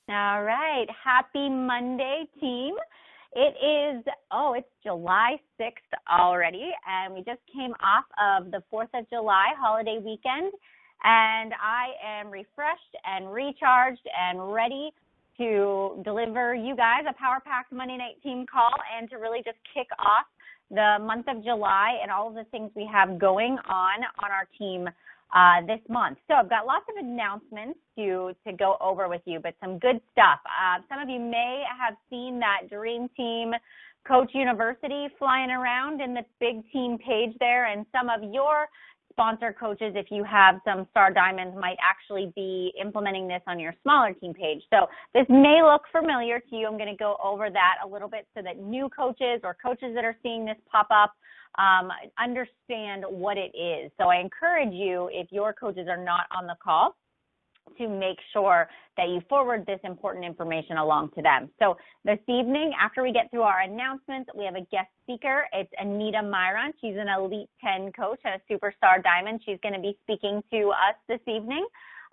All right. Happy Monday, team. It's July 6th already, and we just came off of the 4th of July holiday weekend, and I am refreshed and recharged and ready to deliver you guys a power-packed Monday night team call and to really just kick off the month of July and all of the things we have going on our team this month. So I've got lots of announcements to go over with you, but some good stuff. Some of you may have seen that Dream Team Coach University flying around in the big team page there, and some of your sponsor coaches, if you have some Star Diamonds, might actually be implementing this on your smaller team page. So this may look familiar to you. I'm going to go over that a little bit so that new coaches or coaches that are seeing this pop up understand what it is. So I encourage you, if your coaches are not on the call, to make sure that you forward this important information along to them. So this evening, after we get through our announcements, we have a guest speaker. It's Anita Miron. She's an Elite 10 coach and a Superstar Diamond. She's going to be speaking to us this evening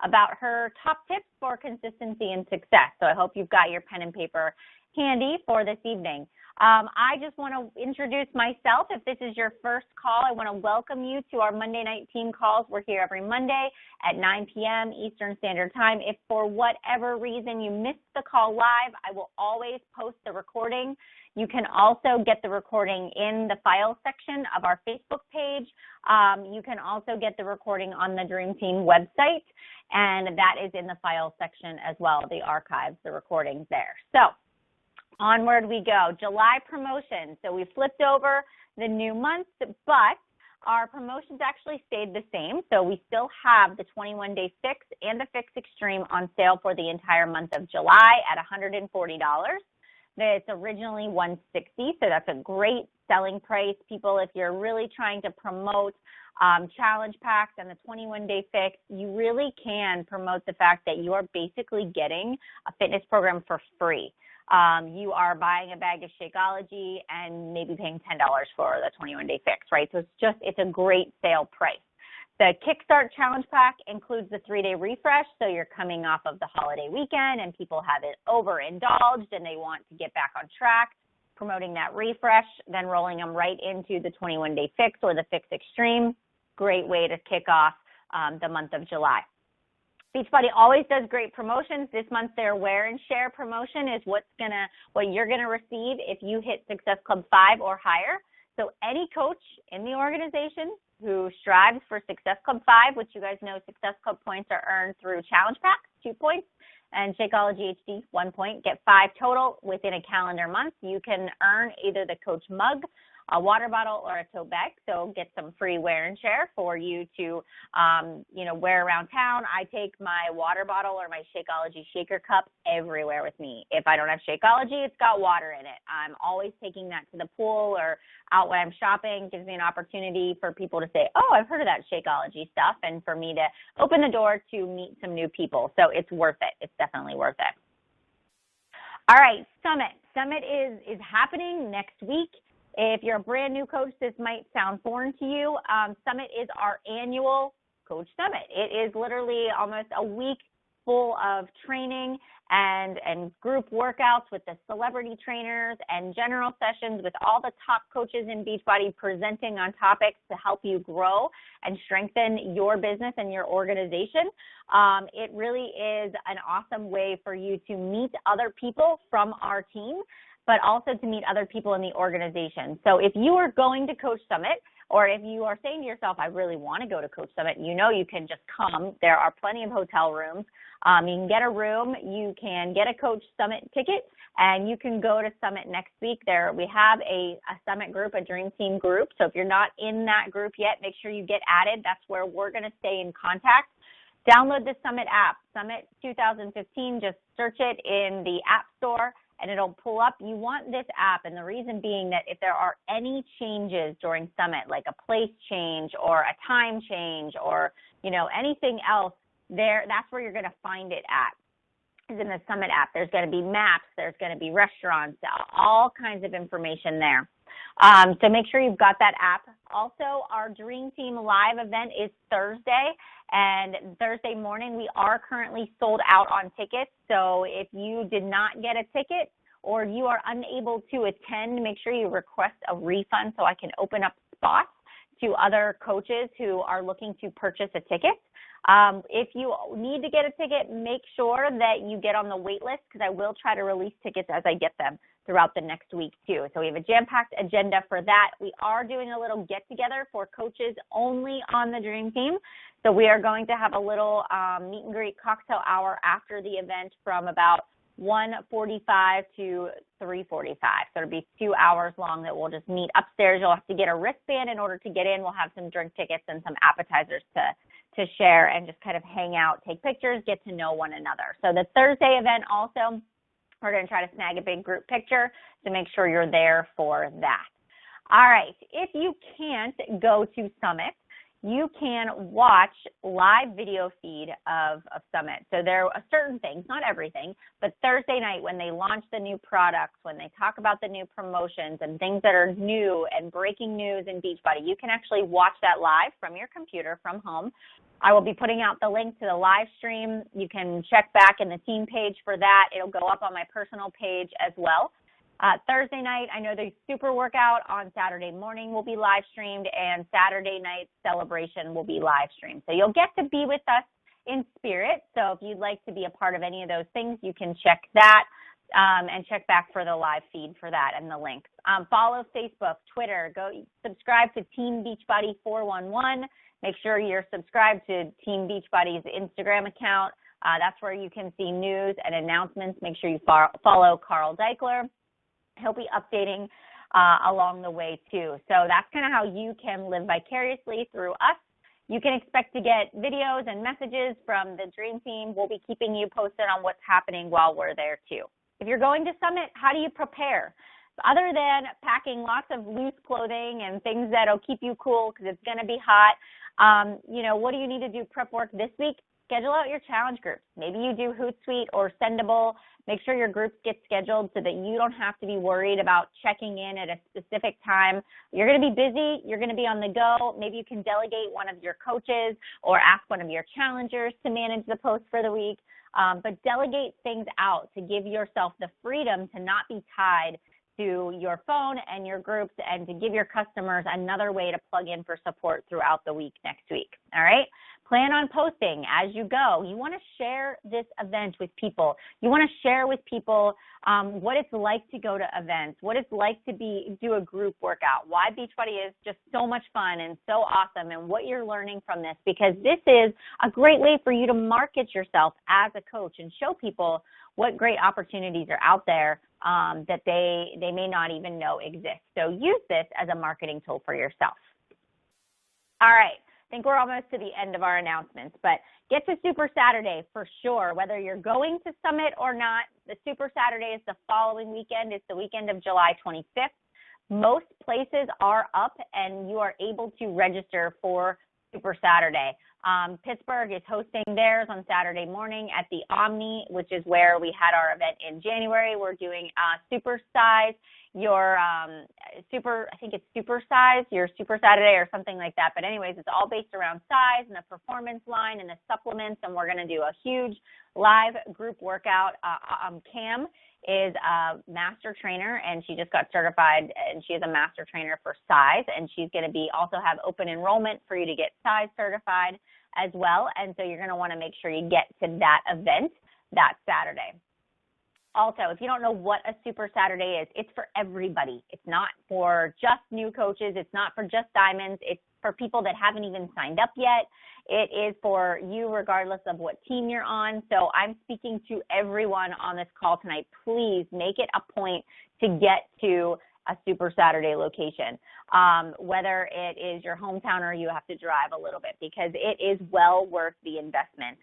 about her top tips for consistency and success. So I hope you've got your pen and paper handy for this evening. I just want to introduce myself. If this is your first call, I want to welcome you to our Monday night team calls. We're here every Monday at 9 p.m. Eastern Standard Time. If for whatever reason you missed the call live, I will always post the recording. You can also get the recording in the file section of our Facebook page. You can also get the recording on the Dream Team website, and that is in the file section as well, the archives, the recordings there. So onward we go. July promotions. So we flipped over the new month, but our promotions actually stayed the same. So we still have the 21-day fix and the Fix Extreme on sale for the entire month of July at $140. It's originally $160, so that's a great selling price. People, if you're really trying to promote challenge packs and the 21-day fix, you really can promote the fact that you are basically getting a fitness program for free. You are buying a bag of Shakeology and maybe paying $10 for the 21-day fix, right? So it's a great sale price. The Kickstart Challenge Pack includes the 3-day refresh, so you're coming off of the holiday weekend and people have it overindulged and they want to get back on track, promoting that refresh, then rolling them right into the 21-day fix or the Fix Extreme. Great way to kick off the month of July. Beachbody always does great promotions. This month, their Wear and Share promotion is what you're gonna receive if you hit Success Club 5 or higher. So any coach in the organization who strives for Success Club 5, which you guys know Success Club points are earned through challenge packs, 2 points, and Shakeology HD, 1 point, get 5 total within a calendar month. You can earn either the coach mug, a water bottle, or a tote bag. So get some free wear and share for you to, wear around town. I take my water bottle or my Shakeology shaker cup everywhere with me. If I don't have Shakeology, it's got water in it. I'm always taking that to the pool or out when I'm shopping. Gives me an opportunity for people to say, oh, I've heard of that Shakeology stuff, and for me to open the door to meet some new people. So it's worth it. It's definitely worth it. All right, Summit. Summit is happening next week. If you're a brand new coach, this might sound foreign to you. Summit is our annual Coach Summit. It is literally almost a week full of training and group workouts with the celebrity trainers and general sessions with all the top coaches in Beachbody presenting on topics to help you grow and strengthen your business and your organization. It really is an awesome way for you to meet other people from our team, but also to meet other people in the organization. So if you are going to Coach Summit, or if you are saying to yourself, I really want to go to Coach Summit, you can just come. There are plenty of hotel rooms. You can get a room. You can get a Coach Summit ticket, and you can go to Summit next week. We have a Summit group, a Dream Team group. So if you're not in that group yet, make sure you get added. That's where we're going to stay in contact. Download the Summit app, Summit 2015. Just search it in the App Store, and it'll pull up. You want this app, and the reason being that if there are any changes during Summit, like a place change or a time change or, anything else, that's where you're going to find it at, is in the Summit app. There's going to be maps. There's going to be restaurants, all kinds of information there. So make sure you've got that app Also, our Dream Team Live event is Thursday, and Thursday morning we are currently sold out on tickets. So if you did not get a ticket or you are unable to attend, make sure you request a refund so I can open up spots to other coaches who are looking to purchase a ticket. If you need to get a ticket, make sure that you get on the wait list because I will try to release tickets as I get them throughout the next week too. So we have a jam-packed agenda for that. We are doing a little get-together for coaches only on the Dream Team. So we are going to have a little meet and greet cocktail hour after the event from about 1:45 to 3:45. So it'll be 2 hours long that we'll just meet upstairs. You'll have to get a wristband in order to get in. We'll have some drink tickets and some appetizers to share and just kind of hang out, take pictures, get to know one another. So the Thursday event also, we're going to try to snag a big group picture to make sure you're there for that. All right. If you can't go to Summit, you can watch live video feed of Summit. So there are certain things, not everything, but Thursday night when they launch the new products, when they talk about the new promotions and things that are new and breaking news in Beachbody, you can actually watch that live from your computer from home. I will be putting out the link to the live stream. You can check back in the team page for that. It'll go up on my personal page as well. Thursday night, I know the super workout on Saturday morning will be live streamed, and Saturday night celebration will be live streamed. So you'll get to be with us in spirit. So if you'd like to be a part of any of those things, you can check that and check back for the live feed for that and the links. Follow Facebook, Twitter. Go subscribe to Team Beachbody 411. Make sure you're subscribed to Team Beachbody's Instagram account. That's where you can see news and announcements. Make sure you follow Carl Deichler. He'll be updating along the way, too. So that's kind of how you can live vicariously through us. You can expect to get videos and messages from the Dream Team. We'll be keeping you posted on what's happening while we're there, too. If you're going to Summit, how do you prepare? Other than packing lots of loose clothing and things that'll keep you cool because it's going to be hot, what do you need to do prep work this week? Schedule out your challenge groups. Maybe you do Hootsuite or Sendable. Make sure your groups get scheduled so that you don't have to be worried about checking in at a specific time. You're going to be busy. You're going to be on the go. Maybe you can delegate one of your coaches or ask one of your challengers to manage the post for the week. But delegate things out to give yourself the freedom to not be tied to your phone and your groups and to give your customers another way to plug in for support throughout the week next week. All right? Plan on posting as you go. You want to share this event with people. You want to share with people what it's like to go to events, what it's like to do a group workout, why Beachbody is just so much fun and so awesome, and what you're learning from this, because this is a great way for you to market yourself as a coach and show people what great opportunities are out there that they may not even know exist. So use this as a marketing tool for yourself. All right. I think we're almost to the end of our announcements, but get to Super Saturday for sure. Whether you're going to Summit or not, the Super Saturday is the following weekend. It's the weekend of July 25th. Most places are up, and you are able to register for Super Saturday. Pittsburgh is hosting theirs on Saturday morning at the Omni, which is where we had our event in January. We're doing Super Cize, I think it's Super Cize, your Super Saturday or something like that. But anyways, it's all based around Cize and the performance line and the supplements, and we're going to do a huge live group workout. Cam is a master trainer, and she just got certified, and she is a master trainer for Cize, and she's going to also have open enrollment for you to get Cize certified as well. And so you're going to want to make sure you get to that event that Saturday. Also, if you don't know what a Super Saturday is, it's for everybody. It's not for just new coaches. It's not for just diamonds. It's for people that haven't even signed up yet. It is for you regardless of what team you're on. So I'm speaking to everyone on this call tonight. Please make it a point to get to a Super Saturday location, whether it is your hometown or you have to drive a little bit, because it is well worth the investment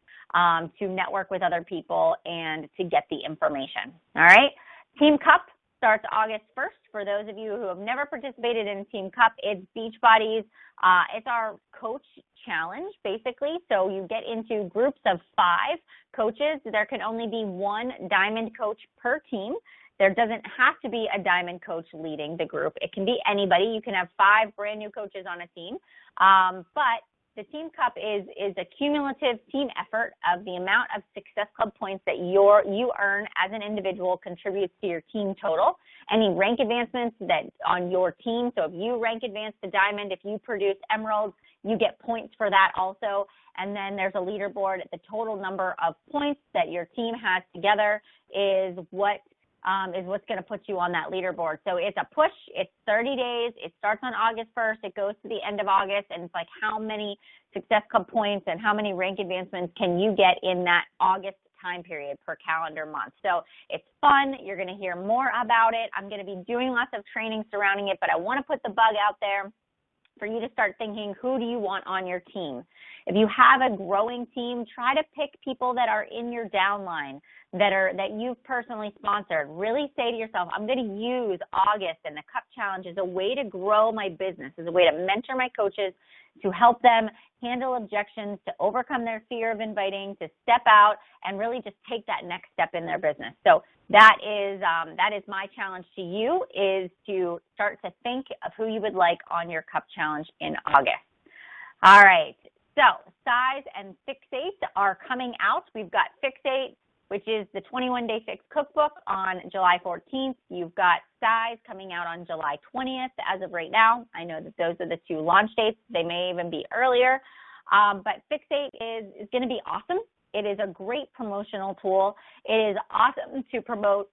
to network with other people and to get the information. All right. Team Cup starts August 1st. For those of you who have never participated in Team Cup, it's Beachbody's. It's our coach challenge, basically. So you get into groups of 5 coaches. There can only be 1 diamond coach per team. There doesn't have to be a diamond coach leading the group. It can be anybody. You can have 5 brand new coaches on a team. But the Team Cup is a cumulative team effort of the amount of Success Club points that you earn as an individual contributes to your team total. Any rank advancements that on your team, so if you rank advance to diamond, if you produce emeralds, you get points for that also. And then there's a leaderboard. The total number of points that your team has together is what's going to put you on that leaderboard. So it's a push. It's 30 days. It starts on August 1st. It goes to the end of August. And it's like how many Success Club points and how many rank advancements can you get in that August time period per calendar month. So it's fun. You're going to hear more about it. I'm going to be doing lots of training surrounding it, but I want to put the bug out there for you to start thinking, who do you want on your team? If you have a growing team, try to pick people that are in your downline, that you've personally sponsored. Really say to yourself, I'm going to use August and the Cup Challenge as a way to grow my business, as a way to mentor my coaches, to help them handle objections, to overcome their fear of inviting, to step out and really just take that next step in their business. So that is my challenge to you, is to start to think of who you would like on your Cup Challenge in August. All right. So Cize and Fixate are coming out. We've got Fixate, which is the 21-Day Fix Cookbook, on July 14th. You've got Cize coming out on July 20th as of right now. I know that those are the 2 launch dates. They may even be earlier. But Fixate is going to be awesome. It is a great promotional tool. It is awesome to promote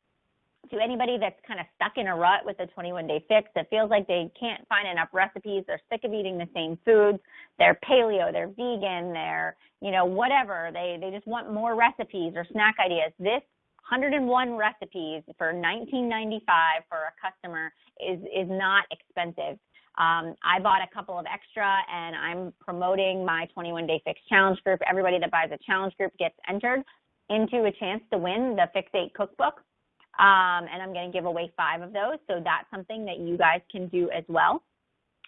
to anybody that's kind of stuck in a rut with the 21-Day Fix, that feels like they can't find enough recipes, they're sick of eating the same foods, they're paleo, they're vegan, they're, whatever, they just want more recipes or snack ideas. This 101 recipes for $19.95 for a customer is not expensive. I bought a couple of extra, and I'm promoting my 21-Day Fix Challenge group. Everybody that buys a challenge group gets entered into a chance to win the Fixate Cookbook. And I'm going to give away 5 of those. So that's something that you guys can do as well.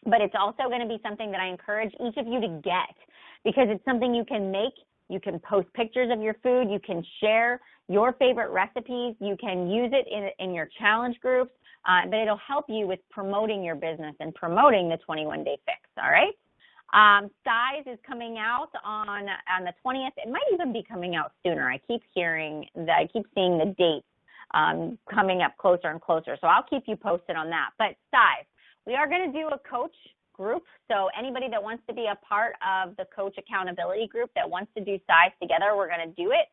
But it's also going to be something that I encourage each of you to get, because it's something you can make. You can post pictures of your food. You can share your favorite recipes. You can use it in your challenge groups, but it'll help you with promoting your business and promoting the 21-Day Fix. All right. Cize is coming out on the 20th. It might even be coming out sooner. I keep seeing the dates coming up closer and closer. So I'll keep you posted on that. But Cize, we are going to do a coach group. So anybody that wants to be a part of the coach accountability group, that wants to do Cize together, we're going to do it.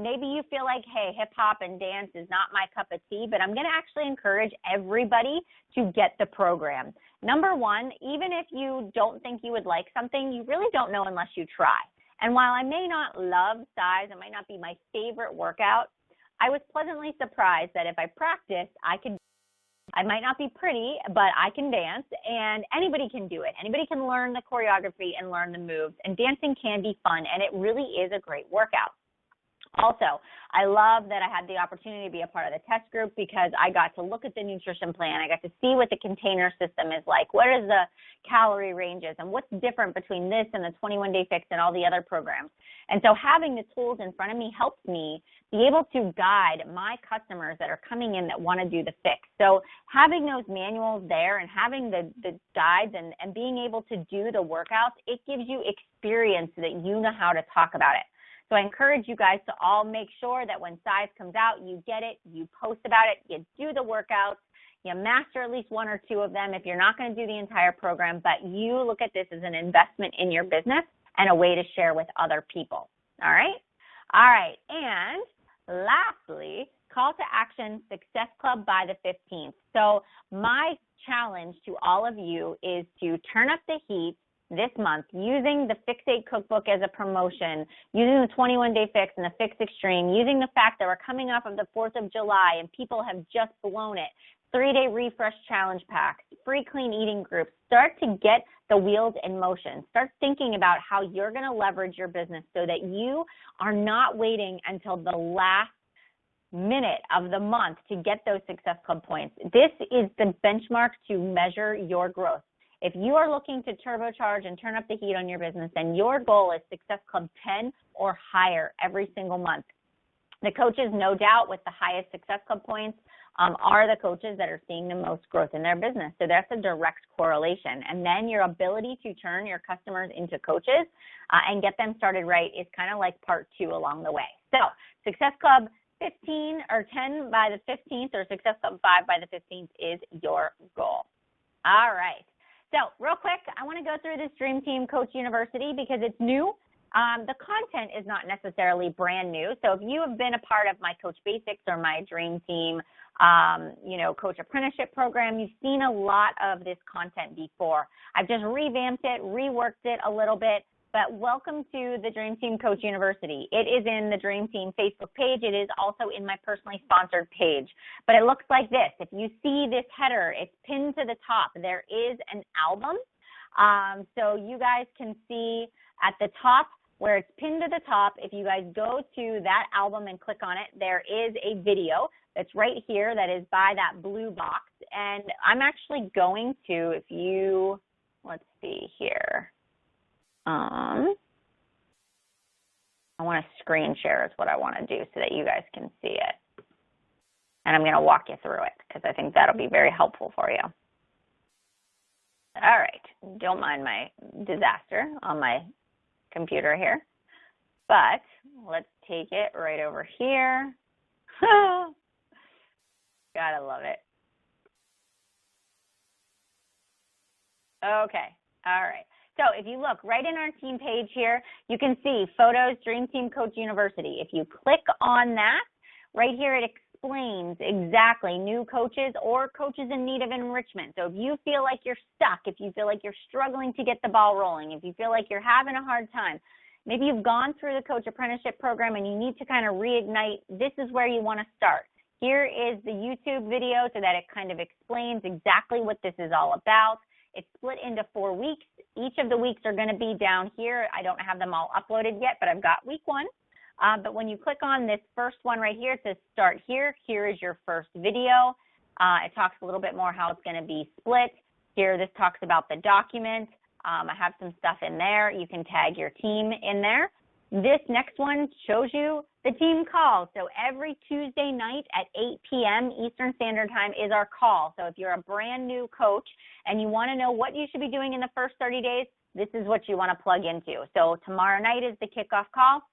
Maybe you feel like, hey, hip hop and dance is not my cup of tea, but I'm going to actually encourage everybody to get the program. Number one, even if you don't think you would like something, you really don't know unless you try. And while I may not love Cize, it might not be my favorite workout, I was pleasantly surprised that if I practiced, I might not be pretty, but I can dance, and anybody can do it. Anybody can learn the choreography and learn the moves, and dancing can be fun, and it really is a great workout. Also, I love that I had the opportunity to be a part of the test group, because I got to look at the nutrition plan. I got to see what the container system is like. What is the calorie ranges, and what's different between this and the 21-Day Fix and all the other programs. And so having the tools in front of me helps me be able to guide my customers that are coming in that want to do the fix. So having those manuals there and having the guides and being able to do the workouts, it gives you experience so that you know how to talk about it. So I encourage you guys to all make sure that when Cize comes out, you get it, you post about it, you do the workouts, you master at least 1 or 2 of them if you're not going to do the entire program, but you look at this as an investment in your business and a way to share with other people. All right? All right. And lastly, call to action, Success Club by the 15th. So my challenge to all of you is to turn up the heat this month using the Fixate Cookbook as a promotion, using the 21-Day Fix and the Fix Extreme, using the fact that we're coming off of the 4th of July and people have just blown it. 3-day refresh challenge packs, free clean eating groups. Start to get the wheels in motion. Start thinking about how you're going to leverage your business so that you are not waiting until the last minute of the month to get those Success Club points. This is the benchmark to measure your growth. If you are looking to turbocharge and turn up the heat on your business, then your goal is Success Club 10 or higher every single month. The coaches, no doubt, with the highest Success Club points are the coaches that are seeing the most growth in their business. So that's a direct correlation. And then your ability to turn your customers into coaches and get them started right is kind of like part 2 along the way. So Success Club 15 or 10 by the 15th or Success Club 5 by the 15th is your goal. All right. So real quick, I want to go through this Dream Team Coach University because it's new. The content is not necessarily brand new. So if you have been a part of my Coach Basics or my Dream Team, Coach Apprenticeship program, you've seen a lot of this content before. I've just revamped it, reworked it a little bit, but welcome to the Dream Team Coach University. It is in the Dream Team Facebook page. It is also in my personally sponsored page, but it looks like this. If you see this header, it's pinned to the top. There is an album. So you guys can see at the top, where it's pinned to the top, if you guys go to that album and click on it, there is a video that's right here that is by that blue box. And I'm actually going to, let's see here. I want to screen share is what I want to do so that you guys can see it. And I'm going to walk you through it because I think that'll be very helpful for you. All right. Don't mind my disaster on my computer here, but let's take it right over here. Gotta love it. Okay, all right. So if you look right in our team page here, you can see Photos Dream Team Coach University. If you click on that, right here it explains exactly new coaches or coaches in need of enrichment. So if you feel like you're stuck, if you feel like you're struggling to get the ball rolling, if you feel like you're having a hard time, maybe you've gone through the Coach Apprenticeship program and you need to kind of reignite, this is where you want to start. Here is the YouTube video so that it kind of explains exactly what this is all about. It's split into 4 weeks. Each of the weeks are going to be down here. I don't have them all uploaded yet, but I've got week 1. But when you click on this first one right here, it says start here. Here is your first video. It talks a little bit more how it's going to be split. Here, this talks about the document. I have some stuff in there. You can tag your team in there. This next one shows you the team call. So every Tuesday night at 8 p.m. Eastern Standard Time is our call. So if you're a brand new coach and you want to know what you should be doing in the first 30 days, this is what you want to plug into. So tomorrow night is the kickoff call.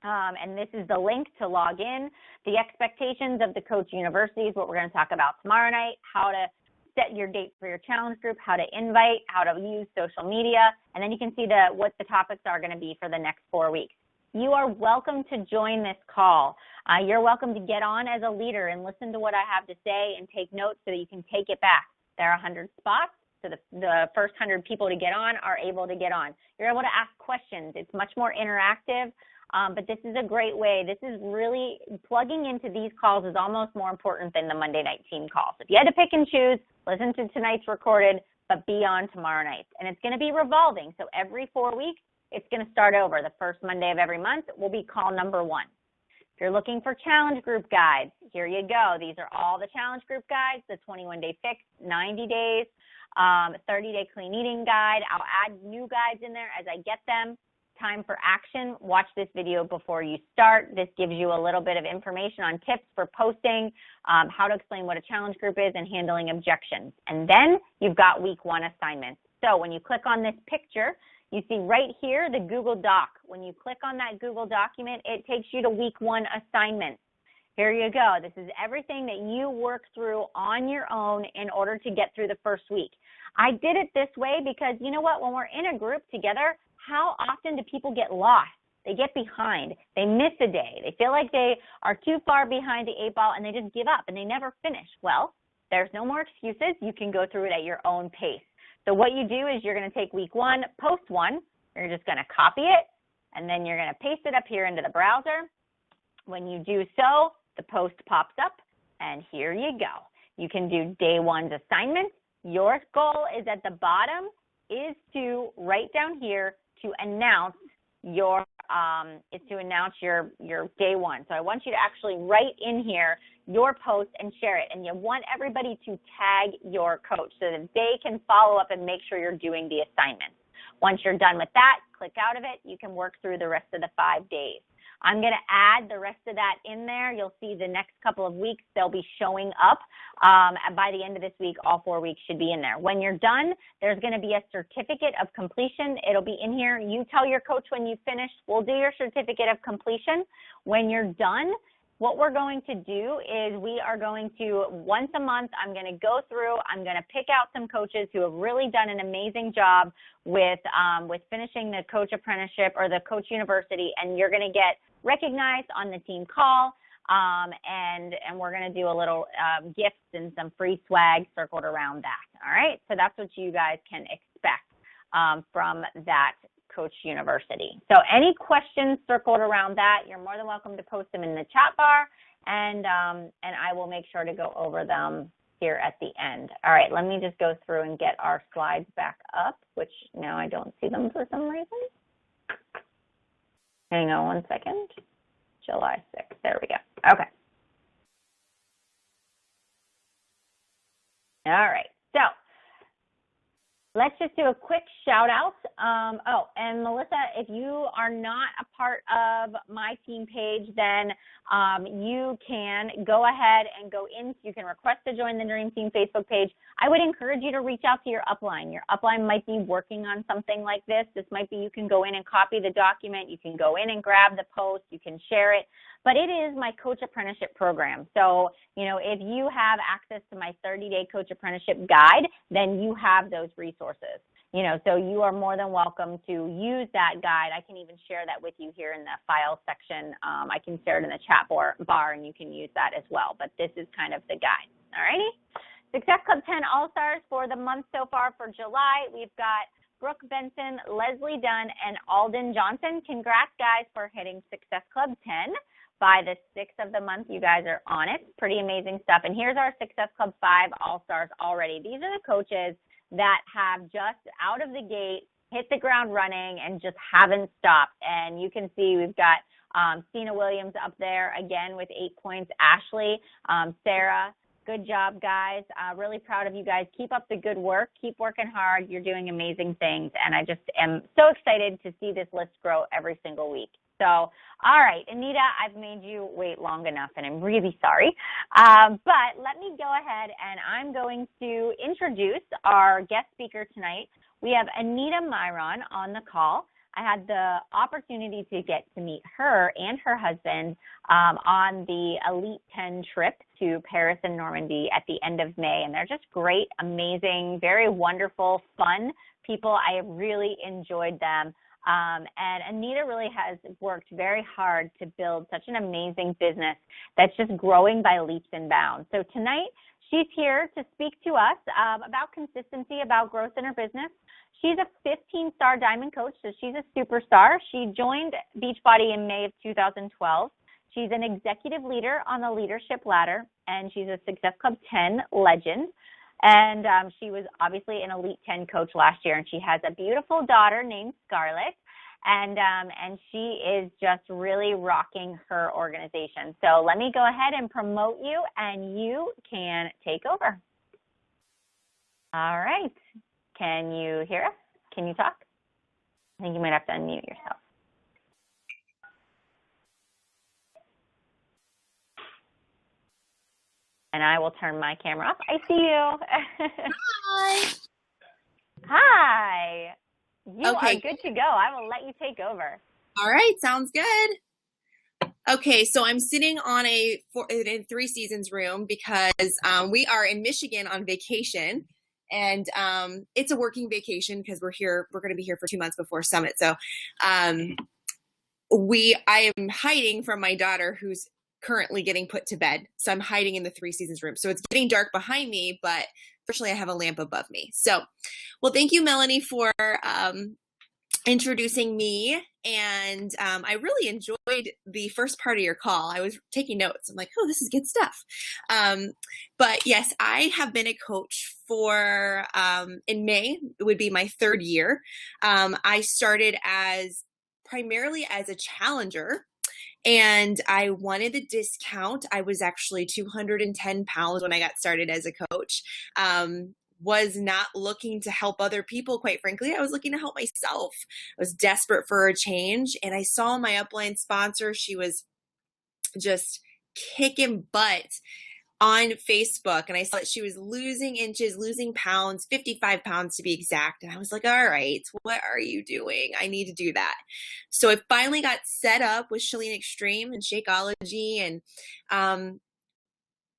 And this is the link to log in. The expectations of the Coach University is what we're going to talk about tomorrow night, how to set your date for your challenge group, how to invite, how to use social media, and then you can see what the topics are going to be for the next 4 weeks. You are welcome to join this call. You're welcome to get on as a leader and listen to what I have to say and take notes so that you can take it back. There are 100 spots, so the first 100 people to get on are able to get on. You're able to ask questions. It's much more interactive. But this is a great way. This is really plugging into these calls is almost more important than the Monday night team calls. If you had to pick and choose, listen to tonight's recorded, but be on tomorrow night. And it's going to be revolving. So every 4 weeks, it's going to start over. The first Monday of every month will be call number 1. If you're looking for challenge group guides, here you go. These are all the challenge group guides, the 21-day fix, 90 days, 30-day clean eating guide. I'll add new guides in there as I get them. Time for action. Watch this video before you start. This gives you a little bit of information on tips for posting, how to explain what a challenge group is, and handling objections. And then you've got week 1 assignments. So when you click on this picture, you see right here the Google Doc. When you click on that Google document, it takes you to week 1 assignments. Here you go. This is everything that you work through on your own in order to get through the first week. I did it this way because, you know what, when we're in a group together, how often do people get lost? They get behind. They miss a day. They feel like they are too far behind the 8 ball and they just give up and they never finish. Well, there's no more excuses. You can go through it at your own pace. So what you do is you're going to take week 1, post 1. You're just going to copy it, and then you're going to paste it up here into the browser. When you do so, the post pops up, and here you go. You can do day 1's assignment. Your goal is at the bottom is to write down here to announce your day 1. So I want you to actually write in here your post and share it. And you want everybody to tag your coach so that they can follow up and make sure you're doing the assignments. Once you're done with that, click out of it. You can work through the rest of the 5 days. I'm going to add the rest of that in there. You'll see the next couple of weeks, they'll be showing up. And by the end of this week, all 4 weeks should be in there. When you're done, there's going to be a certificate of completion. It'll be in here. You tell your coach when you've finished. We'll do your certificate of completion. When you're done, what we're going to do is we are going to, once a month, I'm going to go through, I'm going to pick out some coaches who have really done an amazing job with finishing the coach apprenticeship or the coach university, and you're going to get recognized on the team call, and we're going to do a little gifts and some free swag circled around that, all right? So that's what you guys can expect from that Coach University. So any questions circled around that, you're more than welcome to post them in the chat bar, and I will make sure to go over them here at the end. All right, let me just go through and get our slides back up, which now I don't see them for some reason. Hang on one second. July 6th, there we go. Okay. All right, so let's just do a quick shout out. Oh, and Melissa, if you are not a part of my team page, then you can go ahead and go in. You can request to join the Dream Team Facebook page. I would encourage you to reach out to your upline. Your upline might be working on something like this. This might be you can go in and copy the document. You can go in and grab the post. You can share it. But it is my coach apprenticeship program. So, you know, if you have access to my 30-day coach apprenticeship guide, then you have those resources. You know, so you are more than welcome to use that guide. I can even share that with you here in the file section. I can share it in the chat bar and you can use that as well. But this is kind of the guide. All righty. Success Club 10 All-Stars for the month so far for July. We've got Brooke Benson, Leslie Dunn, and Alden Johnson. Congrats, guys, for hitting Success Club 10. By the 6th of the month, you guys are on it. Pretty amazing stuff. And here's our Success Club 5 All-Stars already. These are the coaches that have just out of the gate hit the ground running and just haven't stopped. And you can see we've got Stina Williams up there again with 8 points. Ashley, Sarah, good job, guys. Really proud of you guys. Keep up the good work. Keep working hard. You're doing amazing things. And I just am so excited to see this list grow every single week. So, all right, Anita, I've made you wait long enough, and I'm really sorry. But let me go ahead, and I'm going to introduce our guest speaker tonight. We have Anita Miron on the call. I had the opportunity to get to meet her and her husband on the Elite 10 trip to Paris and Normandy at the end of May, and they're just great, amazing, very wonderful, fun people. I really enjoyed them. And Anita really has worked very hard to build such an amazing business that's just growing by leaps and bounds. So tonight, she's here to speak to us about consistency, about growth in her business. She's a 15-star diamond coach, so she's a superstar. She joined Beachbody in May of 2012. She's an executive leader on the leadership ladder, and she's a Success Club 10 legend. And she was obviously an Elite 10 coach last year, and she has a beautiful daughter named Scarlett, and she is just really rocking her organization. So let me go ahead and promote you, and you can take over. All right. Can you hear us? Can you talk? I think you might have to unmute yourself. And I will turn my camera off. I see you. Hi. Hi. You Okay. are good to go. I will let you take over. All right. Sounds good. Okay. So I'm sitting on in 3 Seasons room because we are in Michigan on vacation, and it's a working vacation because we're going to be here for 2 months before Summit. So I am hiding from my daughter who's currently getting put to bed. So I'm hiding in the 3 Seasons room. So it's getting dark behind me, but fortunately I have a lamp above me. So, well, thank you, Melanie, for introducing me. And I really enjoyed the first part of your call. I was taking notes. I'm like, oh, this is good stuff. But yes, I have been a coach for, in May, it would be my 3rd year. I started primarily as a challenger. And I wanted the discount. I was actually 210 pounds when I got started as a coach. was not looking to help other people, quite frankly. I was looking to help myself. I was desperate for a change. And I saw my upline sponsor. She was just kicking butt on Facebook. And I saw that she was losing inches, losing pounds, 55 pounds to be exact. And I was like, all right, what are you doing? I need to do that. So I finally got set up with Chalene Extreme and Shakeology, and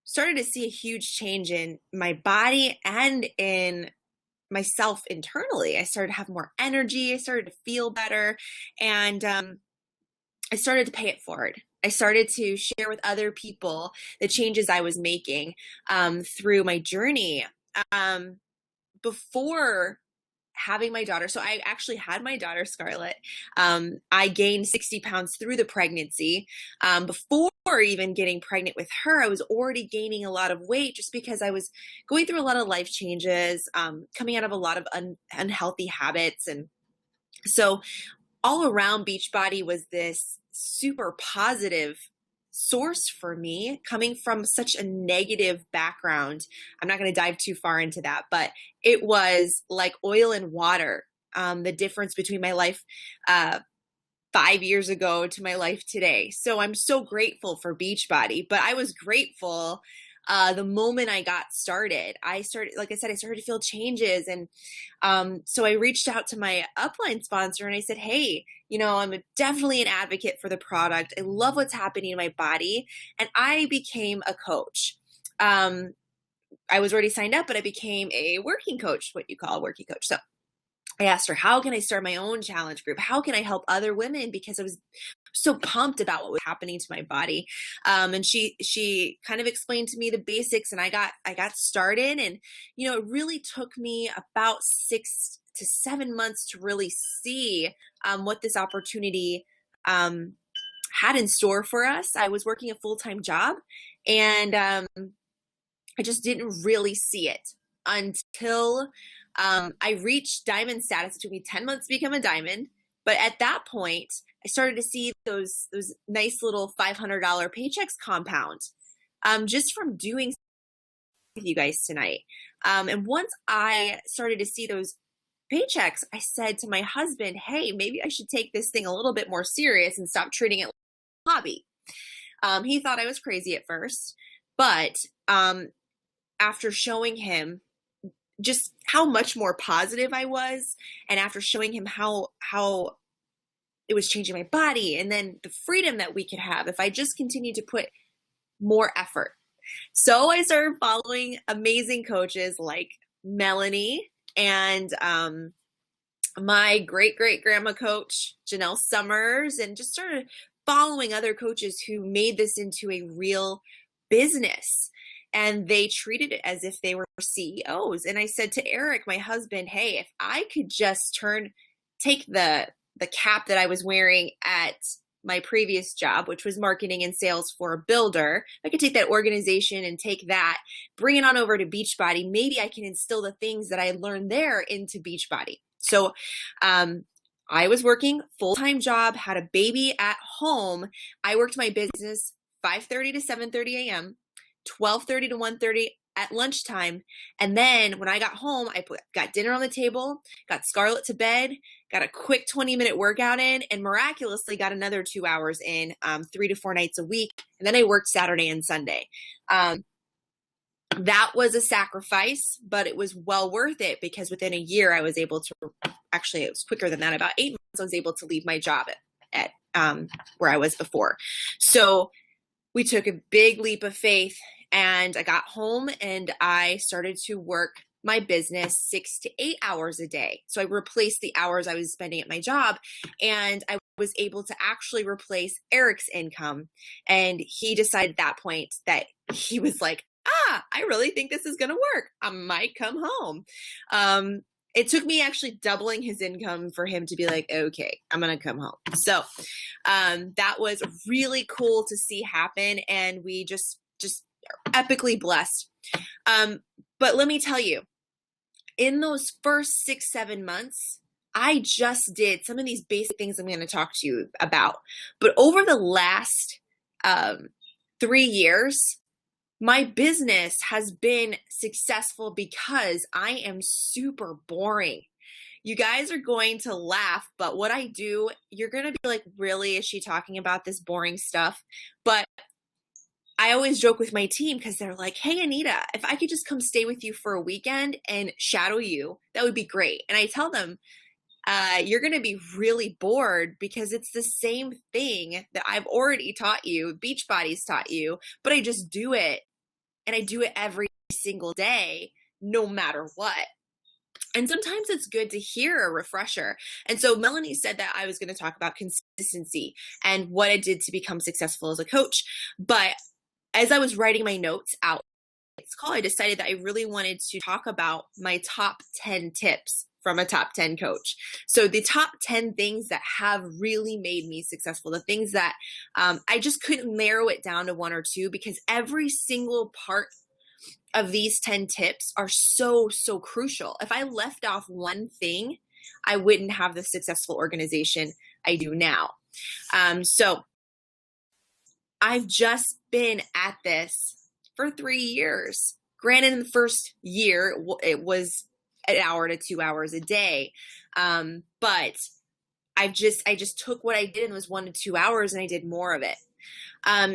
started to see a huge change in my body and in myself internally. I started to have more energy. I started to feel better. And I started to pay it forward. I started to share with other people the changes I was making through my journey. Before having my daughter, so I actually had my daughter, Scarlett. I gained 60 pounds through the pregnancy. Before even getting pregnant with her, I was already gaining a lot of weight just because I was going through a lot of life changes, coming out of a lot of unhealthy habits. And so all around, Beachbody was this super positive source for me, coming from such a negative background. I'm not going to dive too far into that, but it was like oil and water. The difference between my life 5 years ago to my life today. So I'm so grateful for Beachbody, but I was grateful the moment I got started. Like I said, I started to feel changes. And so I reached out to my upline sponsor and I said, hey, I'm definitely an advocate for the product. I love what's happening in my body. And I became a coach. I was already signed up, but I became a working coach, what you call a working coach. So I asked her, how can I start my own challenge group? How can I help other women? Because I was so pumped about what was happening to my body. And she kind of explained to me the basics, and I got started. And, it really took me about 6 to 7 months to really see what this opportunity had in store for us. I was working a full-time job, and I just didn't really see it until I reached diamond status. It took me 10 months to become a diamond. But at that point, I started to see those nice little $500 paychecks compound just from doing with you guys tonight. And once I started to see those paychecks, I said to my husband, hey, maybe I should take this thing a little bit more serious and stop treating it like a hobby. He thought I was crazy at first, but after showing him just how much more positive I was, and after showing him how it was changing my body, and then the freedom that we could have if I just continued to put more effort. So I started following amazing coaches like Melanie and my great-great-grandma coach, Janelle Summers, and just started following other coaches who made this into a real business. And they treated it as if they were CEOs. And I said to Eric, my husband, hey, if I could just take the cap that I was wearing at my previous job, which was marketing and sales for a builder, I could take that organization and take that, bring it on over to Beachbody. Maybe I can instill the things that I learned there into Beachbody. So I was working full-time job, had a baby at home. I worked my business 5:30 to 7:30 a.m., 12:30 to 1:30 at lunchtime. And then when I got home, got dinner on the table, got Scarlett to bed, got a quick 20-minute workout in, and miraculously got another 2 hours in 3 to 4 nights a week. And then I worked Saturday and Sunday. That was a sacrifice, but it was well worth it, because within a year I was able to, actually it was quicker than that, about 8 months, I was able to leave my job at where I was before. So we took a big leap of faith, and I got home and I started to work my business 6 to 8 hours a day. So I replaced the hours I was spending at my job, and I was able to actually replace Eric's income. And he decided at that point that he was like, I really think this is going to work. I might come home. It took me actually doubling his income for him to be like, okay, I'm going to come home. So that was really cool to see happen. And we just are epically blessed. But let me tell you, in those first 6-7 months, I just did some of these basic things I'm going to talk to you about. But over the last 3 years, my business has been successful because I am super boring. You guys are going to laugh, but what I do, you're going to be like, really? Is she talking about this boring stuff? But I always joke with my team because they're like, hey, Anita, if I could just come stay with you for a weekend and shadow you, that would be great. And I tell them, you're going to be really bored because it's the same thing that I've already taught you, Beachbody's taught you, but I just do it. And I do it every single day, no matter what. And sometimes it's good to hear a refresher. And so Melanie said that I was going to talk about consistency and what I did to become successful as a coach. But as I was writing my notes out, I decided that I really wanted to talk about my top 10 tips from a top 10 coach. So the top 10 things that have really made me successful, the things that I just couldn't narrow it down to one or two because every single part of these 10 tips are so, so crucial. If I left off one thing, I wouldn't have the successful organization I do now. So I've just been at this for 3 years. Granted, in the first year, it was an hour to 2 hours a day. But I just took what I did and it was 1 to 2 hours and I did more of it.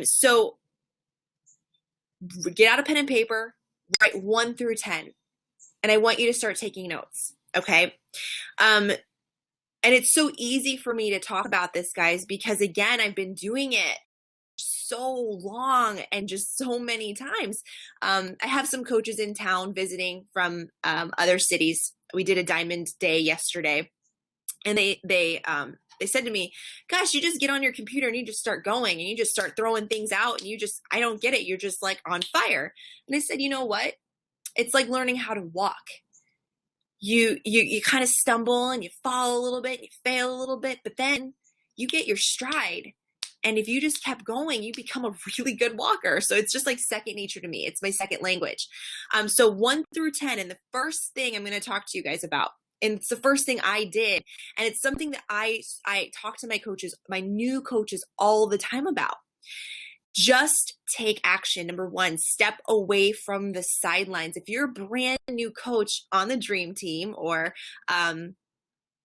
So get out a pen and paper, write 1 through 10. And I want you to start taking notes. Okay. And it's so easy for me to talk about this, guys, because again, I've been doing it so long and just so many times. I have some coaches in town visiting from other cities. We did a diamond day yesterday, and they said to me, gosh, you just get on your computer and you just start going and you just start throwing things out and I don't get it. You're just like on fire. And I said, you know what? It's like learning how to walk. You kind of stumble and you fall a little bit, and you fail a little bit, but then you get your stride. And if you just kept going, you become a really good walker. So it's just like second nature to me. It's my second language. So 1 through 10. And the first thing I'm going to talk to you guys about, and it's the first thing I did, and it's something that I talk to my coaches, my new coaches all the time about. Just take action. Number 1, step away from the sidelines. If you're a brand new coach on the dream team or,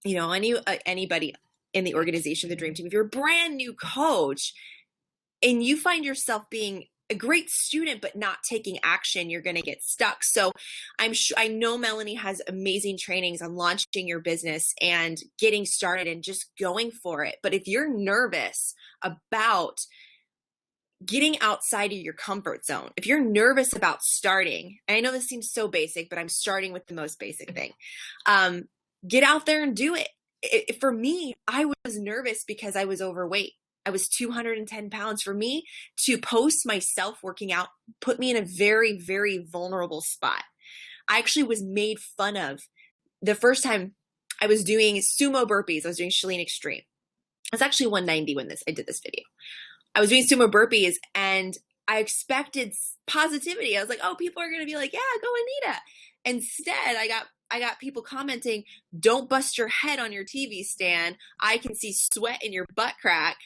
anybody in the organization, the dream team, if you're a brand new coach and you find yourself being a great student but not taking action, you're going to get stuck. So I know Melanie has amazing trainings on launching your business and getting started and just going for it. But if you're nervous about getting outside of your comfort zone, if you're nervous about starting, and I know this seems so basic, but I'm starting with the most basic thing, get out there and do it. For me, I was nervous because I was overweight. I was 210 pounds. For me to post myself working out put me in a very, very vulnerable spot. I actually was made fun of the first time I was doing sumo burpees. I was doing Chalene Extreme. I was actually 190 when I did this video. I was doing sumo burpees and I expected positivity. I was like, oh, people are going to be like, yeah, go Anita. Instead, I got people commenting, don't bust your head on your TV stand. I can see sweat in your butt crack.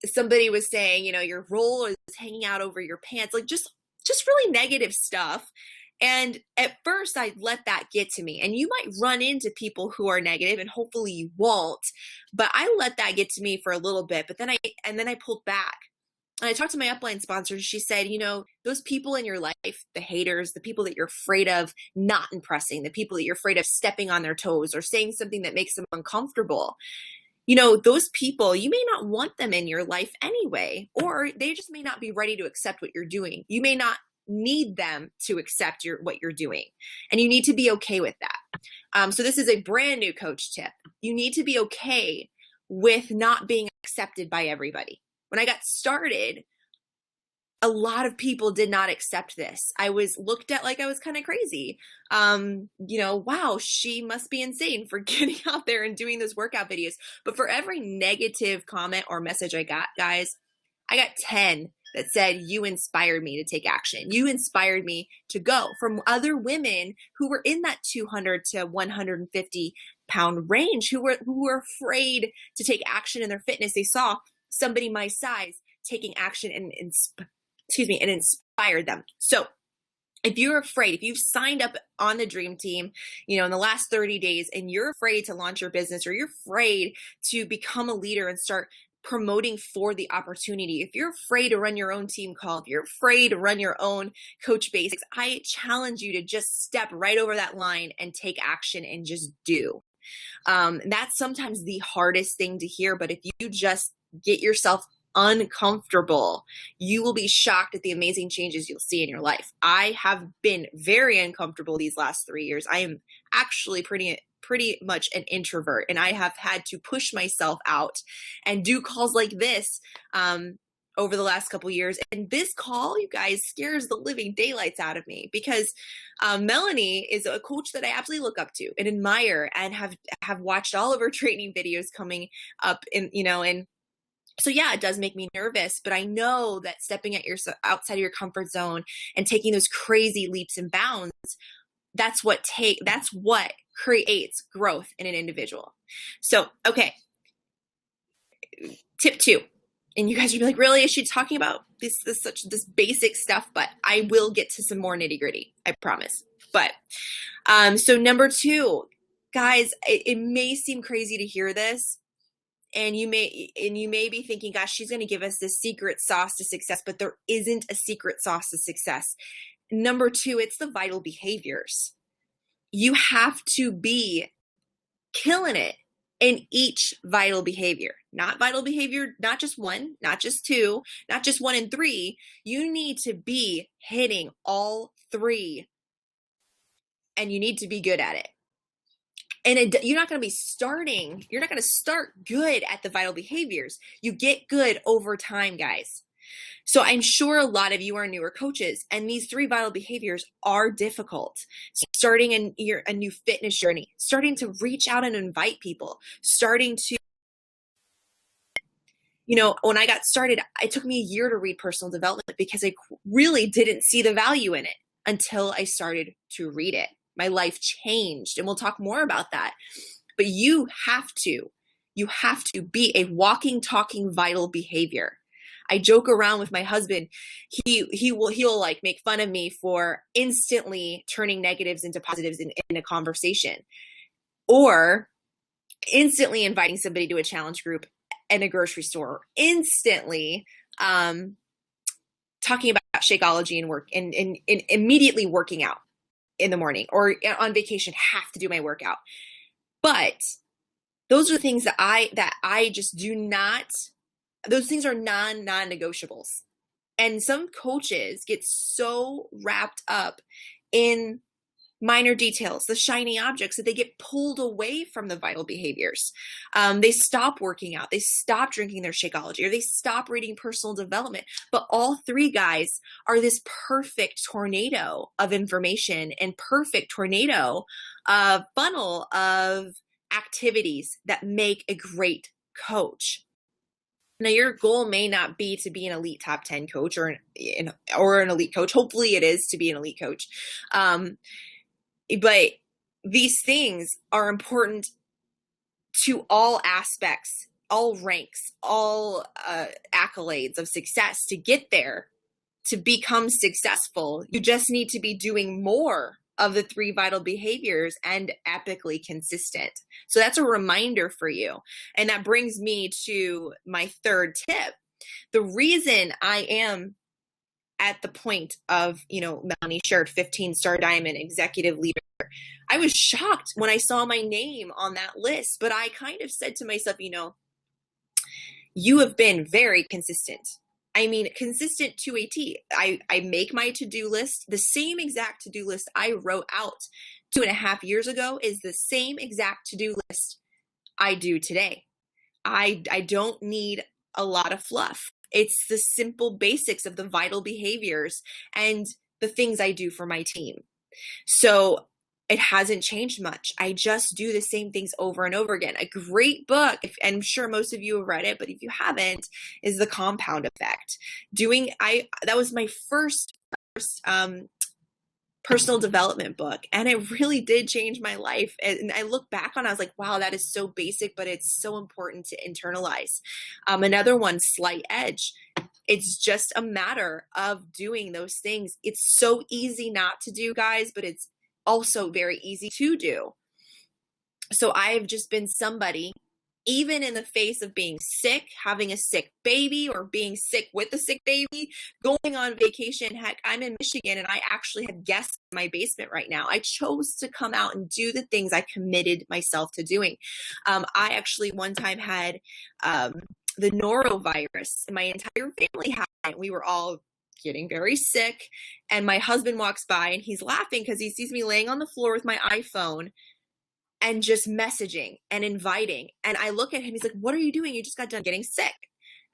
Somebody was saying, your roll is hanging out over your pants, like just really negative stuff. And at first I let that get to me, and you might run into people who are negative, and hopefully you won't, but I let that get to me for a little bit, but then I pulled back. And I talked to my upline sponsor, and she said, those people in your life, the haters, the people that you're afraid of not impressing, the people that you're afraid of stepping on their toes or saying something that makes them uncomfortable, those people, you may not want them in your life anyway, or they just may not be ready to accept what you're doing. You may not need them to accept what you're doing, and you need to be okay with that. So this is a brand new coach tip. You need to be okay with not being accepted by everybody. When I got started, a lot of people did not accept this. I was looked at like I was kind of crazy. Wow, she must be insane for getting out there and doing those workout videos. But for every negative comment or message I got, guys, I got 10 that said, you inspired me to take action. You inspired me to go, from other women who were in that 200 to 150 pound range, who were afraid to take action in their fitness. They saw somebody my size taking action and and inspire them. So if you're afraid, if you've signed up on the dream team, in the last 30 days and you're afraid to launch your business, or you're afraid to become a leader and start promoting for the opportunity, if you're afraid to run your own team call, if you're afraid to run your own coach basics, I challenge you to just step right over that line and take action and just do. That's sometimes the hardest thing to hear, but if you just get yourself uncomfortable, you will be shocked at the amazing changes you'll see in your life. I have been very uncomfortable these last 3 years. I am actually pretty much an introvert, and I have had to push myself out and do calls like this over the last couple years. And this call, you guys, scares the living daylights out of me, because Melanie is a coach that I absolutely look up to and admire, and have watched all of her training videos coming up, and so yeah, it does make me nervous, but I know that stepping outside of your comfort zone and taking those crazy leaps and bounds, that's what creates growth in an individual. So, okay. Tip 2. And you guys will be like, really? Is she talking about this basic stuff? But I will get to some more nitty-gritty, I promise. But so number 2, guys, it may seem crazy to hear this. And you may be thinking, gosh, she's going to give us this secret sauce to success, but there isn't a secret sauce to success. Number 2, it's the vital behaviors. You have to be killing it in each vital behavior, not just 1, not just 2, not just 1 and 3. You need to be hitting all 3, and you need to be good at it. And you're not going to start good at the vital behaviors. You get good over time, guys. So I'm sure a lot of you are newer coaches, and these 3 vital behaviors are difficult. Starting a new fitness journey, starting to reach out and invite people, starting to, when I got started, it took me a year to read personal development because I really didn't see the value in it until I started to read it. My life changed, and we'll talk more about that. But you have to be a walking, talking vital behavior. I joke around with my husband. He'll like make fun of me for instantly turning negatives into positives in a conversation, or instantly inviting somebody to a challenge group in a grocery store, or instantly talking about Shakeology and work and immediately working out in the morning, or on vacation have to do my workout. But those are things that I just do not, those things are non-negotiables. And some coaches get so wrapped up in minor details, the shiny objects, that they get pulled away from the vital behaviors. They stop working out, they stop drinking their Shakeology, or they stop reading personal development. But all 3 guys are this perfect tornado of information and perfect tornado funnel of activities that make a great coach. Now, your goal may not be to be an elite top 10 coach or an elite coach. Hopefully it is to be an elite coach. But these things are important to all aspects, all ranks, all accolades of success. To get there, to become successful, you just need to be doing more of the 3 vital behaviors and epically consistent. So that's a reminder for you. And that brings me to my 3rd tip. The reason I am at the point of, Melanie shared 15-star diamond executive leader, I was shocked when I saw my name on that list, but I kind of said to myself, you have been very consistent. I mean, consistent to a T. I make my to-do list. The same exact to-do list I wrote out 2.5 years ago is the same exact to-do list I do today. I don't need a lot of fluff. It's the simple basics of the vital behaviors and the things I do for my team. So it hasn't changed much. I just do the same things over and over again. A great book, and I'm sure most of you have read it, but if you haven't, is The Compound Effect. That was my first personal development book, and it really did change my life. And I look back on it, I was like, wow, that is so basic, but it's so important to internalize. Another one, Slight Edge. It's just a matter of doing those things. It's so easy not to do, guys, but it's also very easy to do. So I have just been somebody, even in the face of being sick, having a sick baby, or being sick with a sick baby, going on vacation. Heck, I'm in Michigan and I actually have guests in my basement right now. I chose to come out and do the things I committed myself to doing. I actually one time had the norovirus, and my entire family had it. We were all getting very sick, and my husband walks by and he's laughing because he sees me laying on the floor with my iPhone and just messaging and inviting. And I look at him, he's like, what are you doing? You just got done getting sick.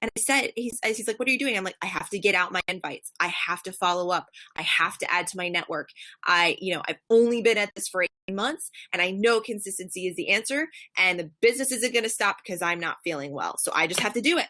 And I said, he's like, what are you doing? I'm like, I have to get out my invites. I have to follow up. I have to add to my network. I've only been at this for 8 months, and I know consistency is the answer, and the business isn't going to stop because I'm not feeling well. So I just have to do it.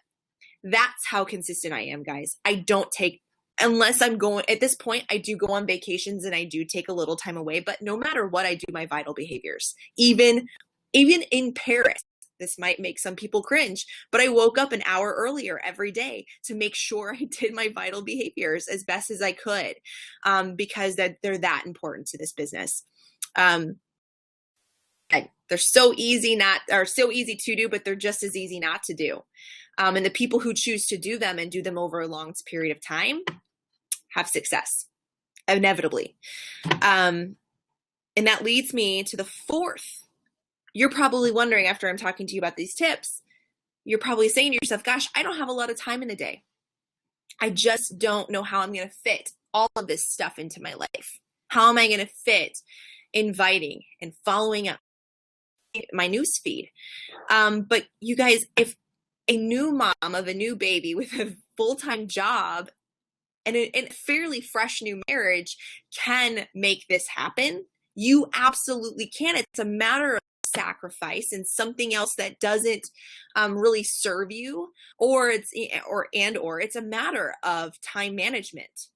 That's how consistent I am, guys. I don't take, unless I'm going, at this point, I do go on vacations and I do take a little time away, but no matter what, I do my vital behaviors. Even in Paris, this might make some people cringe, but I woke up an hour earlier every day to make sure I did my vital behaviors as best as I could, because they're that important to this business. They're so easy to do, but they're just as easy not to do. And the people who choose to do them and do them over a long period of time have success, inevitably. And that leads me to the fourth. You're probably wondering, after I'm talking to you about these tips, you're probably saying to yourself, gosh, I don't have a lot of time in the day. I just don't know how I'm going to fit all of this stuff into my life. How am I going to fit inviting and following up my news feed? But you guys, if a new mom of a new baby with a full-time job and a fairly fresh new marriage can make this happen, you absolutely can. It's a matter of sacrifice and something else that doesn't really serve you, or it's a matter of time management,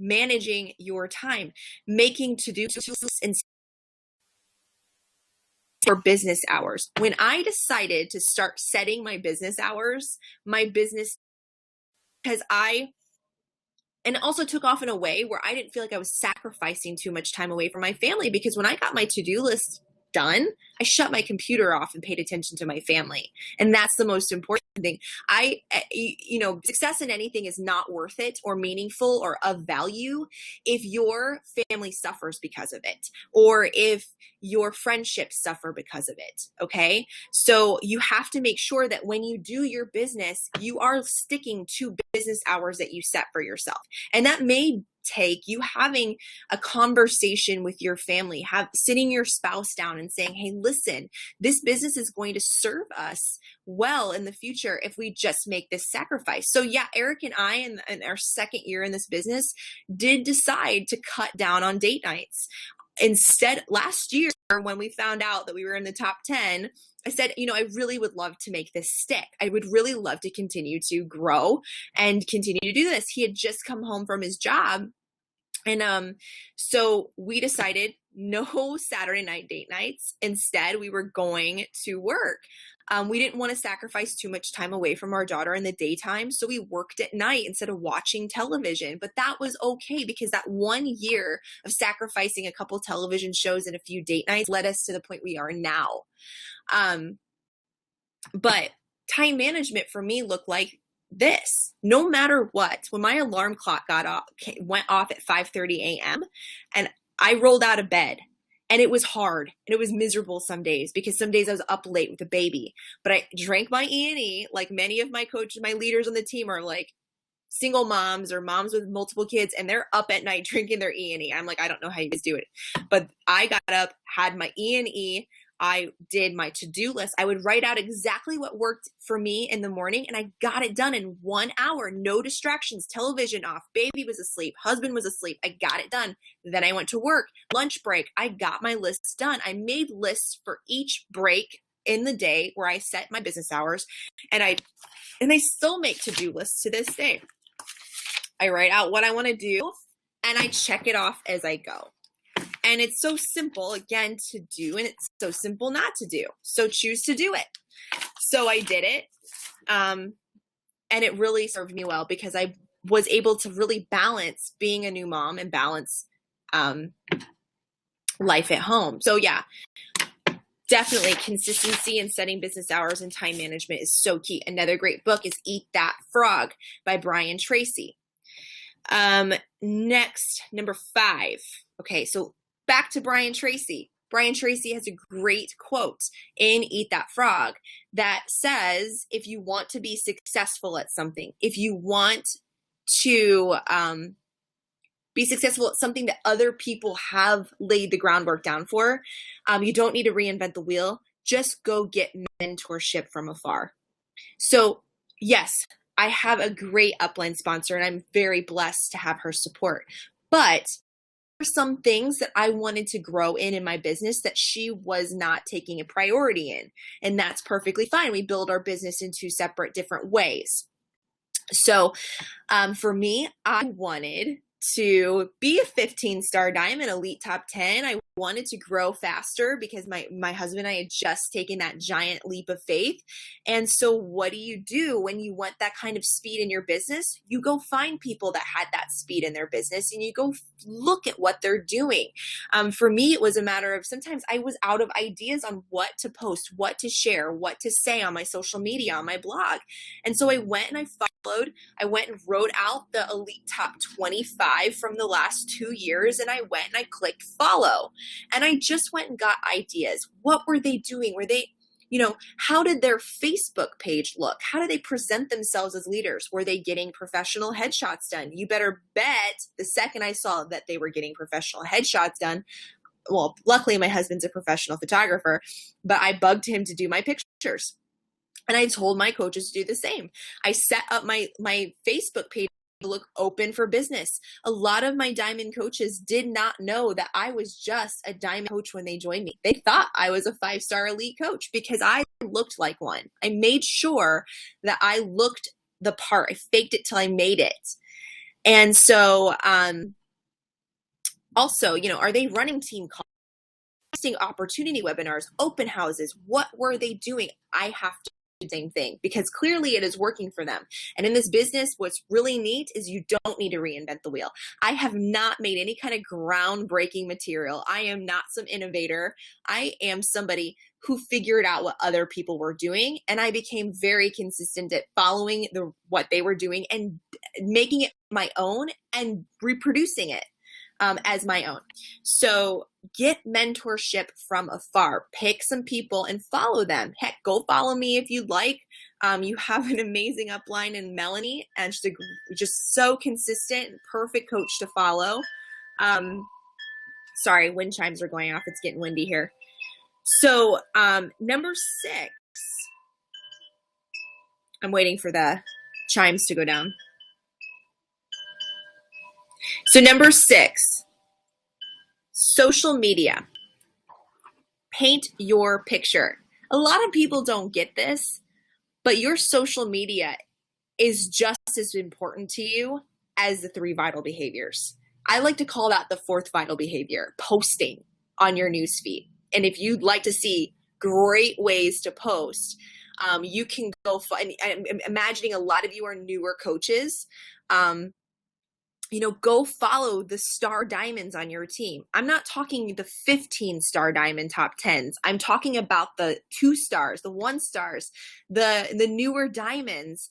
managing your time, making to-do lists and for business hours. When I decided to start setting my business hours, because and also took off in a way where I didn't feel like I was sacrificing too much time away from my family, because when I got my to-do list done, I shut my computer off and paid attention to my family. And that's the most important thing. Success in anything is not worth it or meaningful or of value if your family suffers because of it, or if your friendships suffer because of it. Okay. So you have to make sure that when you do your business, you are sticking to business hours that you set for yourself. And that may take you having a conversation with your family, sitting your spouse down and saying, hey, listen, this business is going to serve us well in the future if we just make this sacrifice. So yeah, Eric and I, in our second year in this business, did decide to cut down on date nights. Instead, last year, when we found out that we were in the top 10, I said, I really would love to make this stick. I would really love to continue to grow and continue to do this. He had just come home from his job. And so we decided no Saturday night date nights. Instead, we were going to work. We didn't want to sacrifice too much time away from our daughter in the daytime, so we worked at night instead of watching television. But that was okay, because that 1 year of sacrificing a couple television shows and a few date nights led us to the point we are now. But time management for me looked like this. No matter what, when my alarm clock went off at 5:30 a.m. and I rolled out of bed, and it was hard and it was miserable some days, because some days I was up late with the baby, but I drank my E&E. Like many of my coaches, my leaders on the team are like single moms or moms with multiple kids, and they're up at night drinking their E&E. I'm like, I don't know how you guys do it, but I got up, had my E&E. I did my to-do list. I would write out exactly what worked for me in the morning, and I got it done in 1 hour. No distractions, television off, baby was asleep, husband was asleep. I got it done. Then I went to work, lunch break. I got my lists done. I made lists for each break in the day where I set my business hours, and I still make to-do lists to this day. I write out what I want to do, and I check it off as I go. And it's so simple, again, to do, and it's so simple not to do. So choose to do it. So I did it. And it really served me well because I was able to really balance being a new mom and balance life at home. So yeah, definitely consistency and setting business hours and time management is so key. Another great book is Eat That Frog by Brian Tracy. Next, number 5. Okay, so back to Brian Tracy. Brian Tracy has a great quote in Eat That Frog that says, if you want to be successful at something, if you want to be successful at something that other people have laid the groundwork down for, you don't need to reinvent the wheel. Just go get mentorship from afar. So yes, I have a great upline sponsor and I'm very blessed to have her support. But there are some things that I wanted to grow in my business that she was not taking a priority in. And that's perfectly fine. We build our business in 2 separate different ways. So for me, I wanted to be a 15-star diamond, elite top 10. I wanted to grow faster because my husband and I had just taken that giant leap of faith. And so what do you do when you want that kind of speed in your business? You go find people that had that speed in their business and you go look at what they're doing. For me, it was a matter of sometimes I was out of ideas on what to post, what to share, what to say on my social media, on my blog. And so I went and I went and wrote out the elite top 25 from the last 2 years, and I went and I clicked follow. And I just went and got ideas. What were they doing? Were they, how did their Facebook page look? How did they present themselves as leaders? Were they getting professional headshots done? You better bet the second I saw that they were getting professional headshots done, well, luckily my husband's a professional photographer, but I bugged him to do my pictures. And I told my coaches to do the same. I set up my Facebook page to look open for business. A lot of my diamond coaches did not know that I was just a diamond coach when they joined me. They thought I was a 5-star elite coach because I looked like one. I made sure that I looked the part. I faked it till I made it. And so also, are they running team calls? Opportunity webinars, open houses? What were they doing? I have to do the same thing because clearly it is working for them. And in this business, what's really neat is you don't need to reinvent the wheel. I have not made any kind of groundbreaking material. I am not some innovator. I am somebody who figured out what other people were doing. And I became very consistent at following what they were doing and making it my own and reproducing it as my own. So get mentorship from afar. Pick some people and follow them. Heck, go follow me if you'd like. You have an amazing upline in Melanie, and she's just so consistent and perfect coach to follow. Sorry, wind chimes are going off. It's getting windy here. So number 6, I'm waiting for the chimes to go down. So number 6, social media. Paint your picture. A lot of people don't get this, but your social media is just as important to you as the 3 vital behaviors. I like to call that the 4th vital behavior, posting on your newsfeed. And if you'd like to see great ways to post, you can go find, I'm imagining a lot of you are newer coaches. Go follow the star diamonds on your team. I'm not talking the 15-star diamond top 10s. I'm talking about the 2 stars, the 1 stars, the newer diamonds.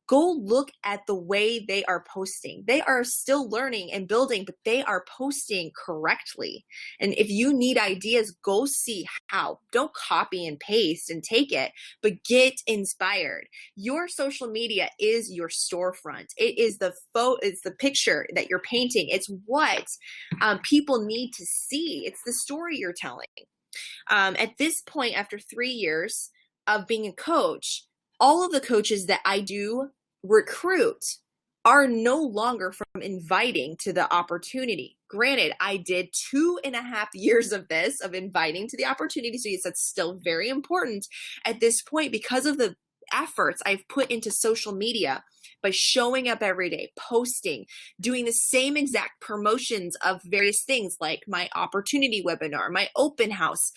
Go look at the way they are posting. They are still learning and building, but they are posting correctly. And if you need ideas, go see how. Don't copy and paste and take it, but get inspired. Your social media is your storefront. It is it's the picture that you're painting. It's what people need to see. It's the story you're telling. At this point, after 3 years of being a coach, all of the coaches that I do recruit are no longer from inviting to the opportunity. Granted, I did 2.5 years of this, of inviting to the opportunity. So yes, that's still very important at this point because of the efforts I've put into social media by showing up every day, posting, doing the same exact promotions of various things like my opportunity webinar, my open house,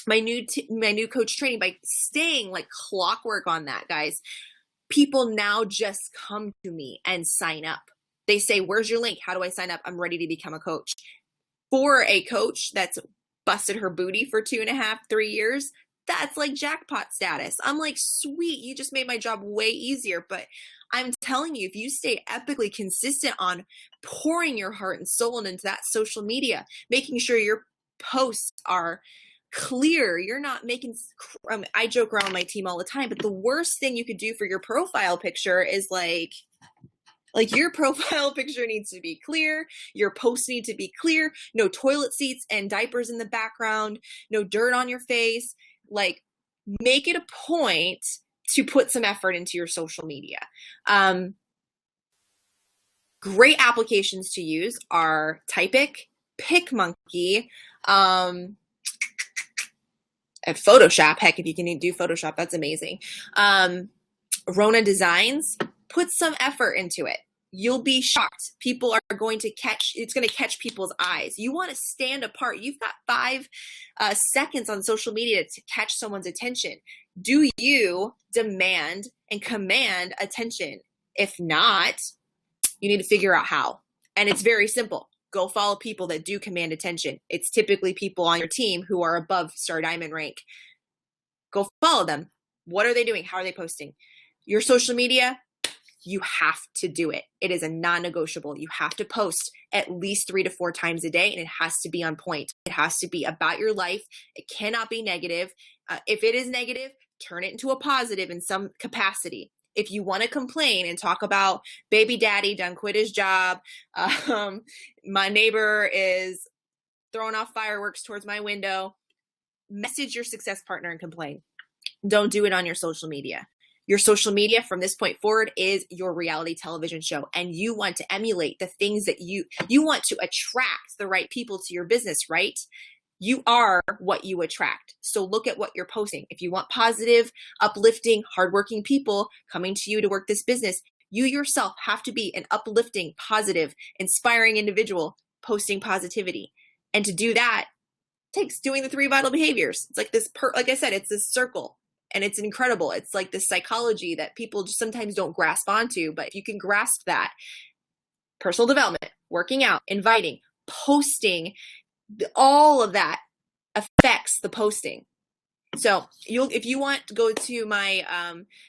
my new coach training, by staying like clockwork on that, guys. people now just come to me and sign up. They say, where's your link? How do I sign up? I'm ready to become a coach. For a coach that's busted her booty for 2.5, 3 years, that's like jackpot status. I'm like, sweet, you just made my job way easier. But I'm telling you, if you stay epically consistent on pouring your heart and soul into that social media, making sure your posts are clear, you're not making, I joke around with my team all the time, but the worst thing you could do for your profile picture is like your profile picture needs to be clear. Your posts need to be clear. No toilet seats and diapers in the background, no dirt on your face. Like, make it a point to put some effort into your social media. Great applications to use are Typic, PicMonkey, and Photoshop. Heck, if you can do Photoshop, that's amazing. Rona Designs, put some effort into it. You'll be shocked. People are going to it's going to catch people's eyes. You want to stand apart. You've got 5 seconds on social media to catch someone's attention. Do you demand and command attention? If not, you need to figure out how. And it's very simple. Go follow people that do command attention. It's typically people on your team who are above Star Diamond rank. Go follow them. What are they doing? How are they posting? Your social media, you have to do it. It is a non-negotiable. You have to post at least 3 to 4 times a day, and it has to be on point. It has to be about your life. It cannot be negative. If it is negative, turn it into a positive in some capacity. If you want to complain and talk about baby daddy done quit his job, my neighbor is throwing off fireworks towards my window, message your success partner and complain. Don't do it on your social media. Your social media from this point forward is your reality television show, and you want to emulate the things that you want to attract the right people to your business, right? You are what you attract. So look at what you're posting. If you want positive, uplifting, hardworking people coming to you to work this business, you yourself have to be an uplifting, positive, inspiring individual posting positivity. And to do that takes doing the 3 vital behaviors. It's like this, like I said, it's this circle. And it's incredible. It's like this psychology that people just sometimes don't grasp onto. But if you can grasp that, personal development, working out, inviting, posting, all of that affects the posting. So if you want to go to my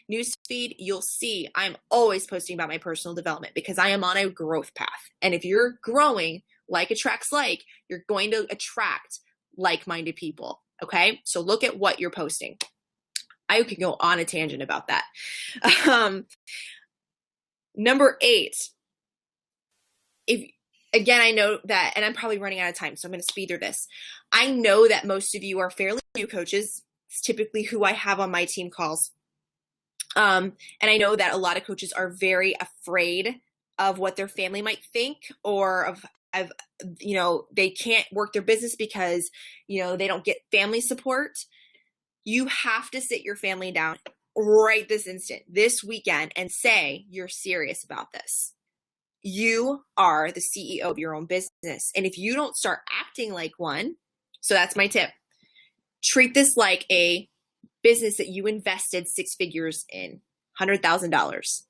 news feed, you'll see I'm always posting about my personal development because I am on a growth path. And if you're growing, like attracts like, you're going to attract like-minded people. Okay? So look at what you're posting. I could go on a tangent about that. Number 8, again, I know that, and I'm probably running out of time, so I'm going to speed through this. I know that most of you are fairly new coaches. It's typically who I have on my team calls. And I know that a lot of coaches are very afraid of what their family might think, or of they can't work their business because, they don't get family support. You have to sit your family down right this instant, this weekend, and say you're serious about this. You are the CEO of your own business. And if you don't start acting like one, so that's my tip, treat this like a business that you invested 6 figures in, $100,000.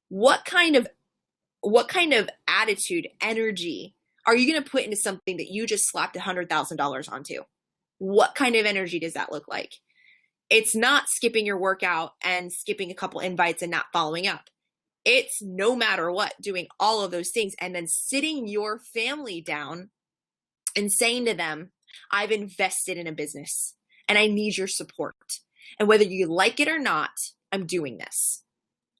What kind of attitude, energy are you going to put into something that you just slapped $100,000 onto? What kind of energy does that look like? It's not skipping your workout and skipping a couple invites and not following up. It's no matter what, doing all of those things and then sitting your family down and saying to them, I've invested in a business and I need your support. And whether you like it or not, I'm doing this.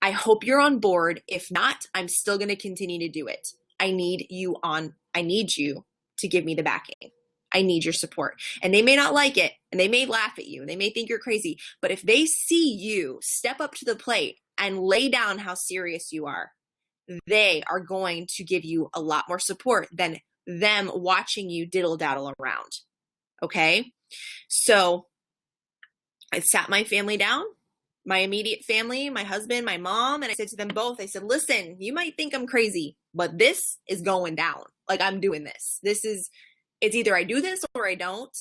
I hope you're on board. If not, I'm still going to continue to do it. I need you to give me the backing. I need your support. And they may not like it, and they may laugh at you, and they may think you're crazy. But if they see you step up to the plate and lay down how serious you are, they are going to give you a lot more support than them watching you diddle-daddle around. Okay? So I sat my family down, my immediate family, my husband, my mom, and I said to them both, I said, listen, you might think I'm crazy, but this is going down. Like, I'm doing this. It's either I do this or I don't.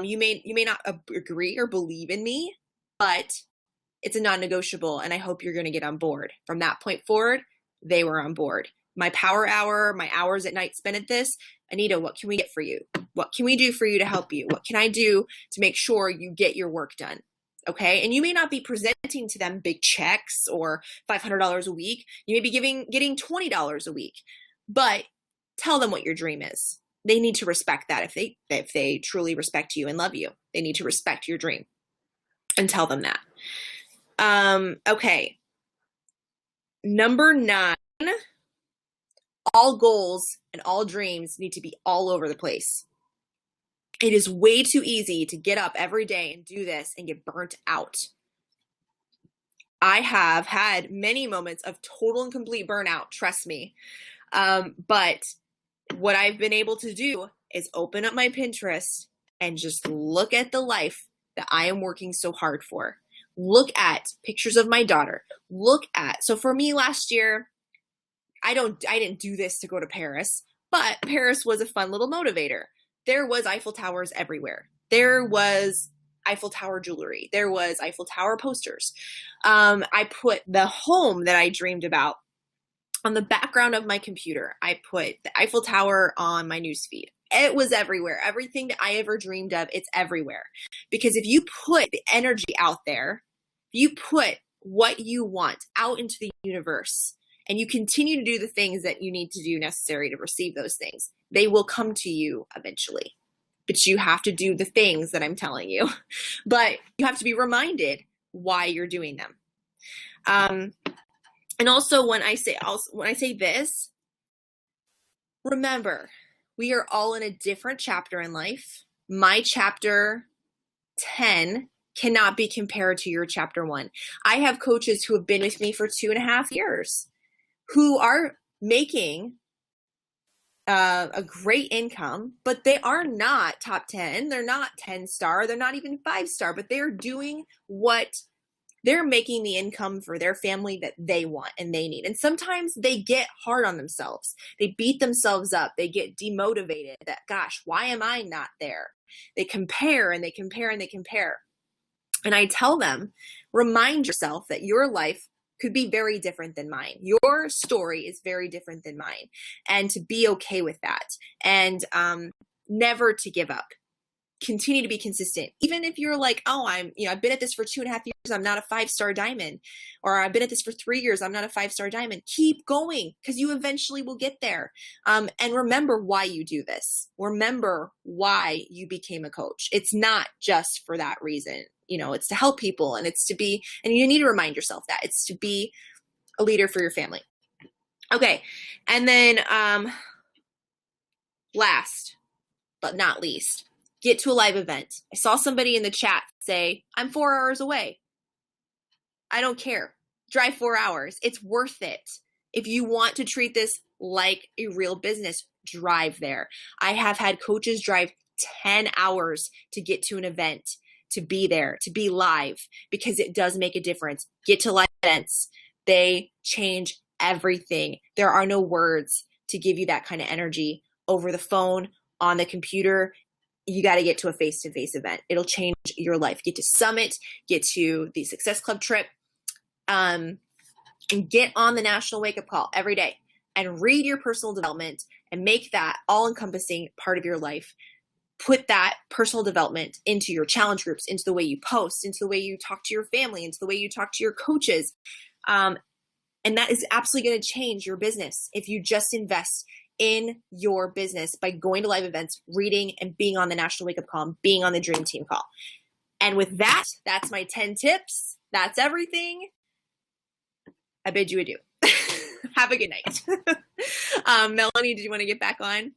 You may not agree or believe in me, but it's a non-negotiable, and I hope you're going to get on board. From that point forward, they were on board. My power hour, my hours at night spent at this, Anita, what can we get for you? What can we do for you to help you? What can I do to make sure you get your work done? Okay. And you may not be presenting to them big checks or $500 a week. You may be getting $20 a week, but tell them what your dream is. They need to respect that. If they truly respect you and love you, they need to respect your dream and tell them that. Okay. Number 9, all goals and all dreams need to be all over the place. It is way too easy to get up every day and do this and get burnt out. I have had many moments of total and complete burnout, trust me. But what I've been able to do is open up my Pinterest and just look at the life that I am working so hard for. Look at pictures of my daughter. So for me last year, I didn't do this to go to Paris, but Paris was a fun little motivator. There was Eiffel Towers everywhere. There was Eiffel Tower jewelry. There was Eiffel Tower posters. I put the home that I dreamed about on the background of my computer. I put the Eiffel Tower on my newsfeed. It was everywhere. Everything that I ever dreamed of, it's everywhere. Because if you put the energy out there, if you put what you want out into the universe, and you continue to do the things that you need to do necessary to receive those things, they will come to you eventually. But you have to do the things that I'm telling you. But you have to be reminded why you're doing them. And also when I say this, remember, we are all in a different chapter in life. My chapter 10 cannot be compared to your chapter 1. I have coaches who have been with me for 2.5 years who are making a great income, but they are not top 10. They're not 10-star. They're not even 5-star, but they're doing what they're making the income for their family that they want and they need. And sometimes they get hard on themselves. They beat themselves up. They get demotivated that, gosh, why am I not there? They compare and they compare and they compare. And I tell them, remind yourself that your life could be very different than mine. Your story is very different than mine, and to be okay with that, and never to give up. Continue to be consistent. Even if you're like, oh, I've been at this for 2.5 years, I'm not a 5-star diamond, or I've been at this for 3 years, I'm not a 5-star diamond. Keep going, because you eventually will get there. And remember why you do this. Remember why you became a coach. It's not just for that reason. It's to help people, and it's to be, and you need to remind yourself that it's to be a leader for your family. Okay. And then, last but not least, get to a live event. I saw somebody in the chat say, I'm 4 hours away. I don't care. Drive 4 hours. It's worth it. If you want to treat this like a real business, drive there. I have had coaches drive 10 hours to get to an event, to be there, to be live, because it does make a difference. Get to live events. They change everything. There are no words to give you that kind of energy over the phone, on the computer. You got to get to a face-to-face event. It'll change your life. Get to Summit, get to the Success Club trip, and get on the National Wake Up Call every day and read your personal development and make that all-encompassing part of your life. Put that personal development into your challenge groups, into the way you post, into the way you talk to your family, into the way you talk to your coaches. And that is absolutely going to change your business if you just invest in your business by going to live events, reading, and being on the National Wake Up Call, and being on the Dream Team call. And with that, that's my 10 tips. That's everything. I bid you adieu. Have a good night. Melanie, did you want to get back on?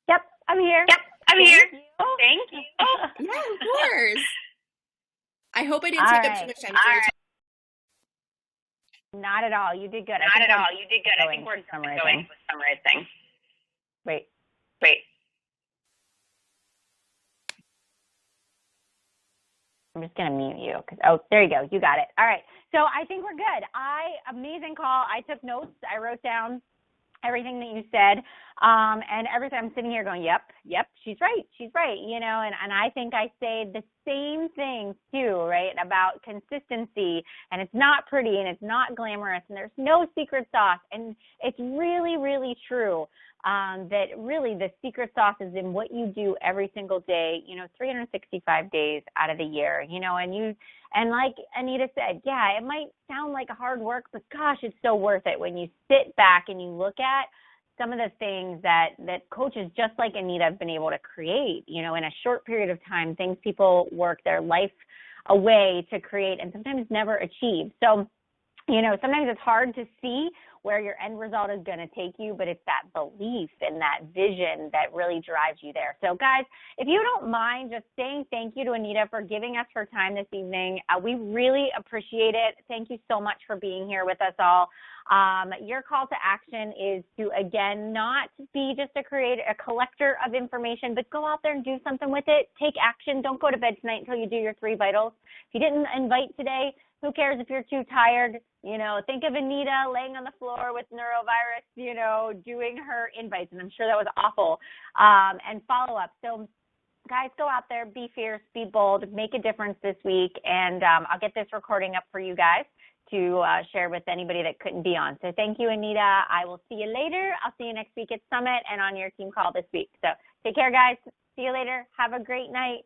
Yep, I'm here. Thank you. Yeah, of course. I hope I didn't take up too much time. Not at all. You did good. I think we're going with summarizing. Wait. I'm just going to mute you. There you go. You got it. All right. So I think we're good. Amazing call. I took notes. I wrote down everything that you said. And every time I'm sitting here going, yep, she's right, you know, and I think I say the same things too, right, about consistency, and it's not pretty, and it's not glamorous, and there's no secret sauce, and it's really, really true. That really the secret sauce is in what you do every single day, you know, 365 days out of the year, you know, and like Anita said, yeah, it might sound like hard work, but gosh, it's so worth it when you sit back and you look at some of the things that coaches just like Anita have been able to create, you know, in a short period of time, things people work their life away to create and sometimes never achieve. So, you know, sometimes it's hard to see where your end result is going to take you, but it's that belief and that vision that really drives you there. So, guys, if you don't mind just saying thank you to Anita for giving us her time this evening. We really appreciate it. Thank you so much for being here with us all. Your call to action is to, again, not be just a collector of information, but go out there and do something with it. Take action. Don't go to bed tonight until you do your 3 vitals. If you didn't invite today, who cares if you're too tired? You know, think of Anita laying on the floor with neurovirus, you know, doing her invites, and I'm sure that was awful, and follow up. So, guys, go out there, be fierce, be bold, make a difference this week, and I'll get this recording up for you guys to share with anybody that couldn't be on. So thank you, Anita. I will see you later. I'll see you next week at Summit and on your team call this week. So take care, guys. See you later. Have a great night.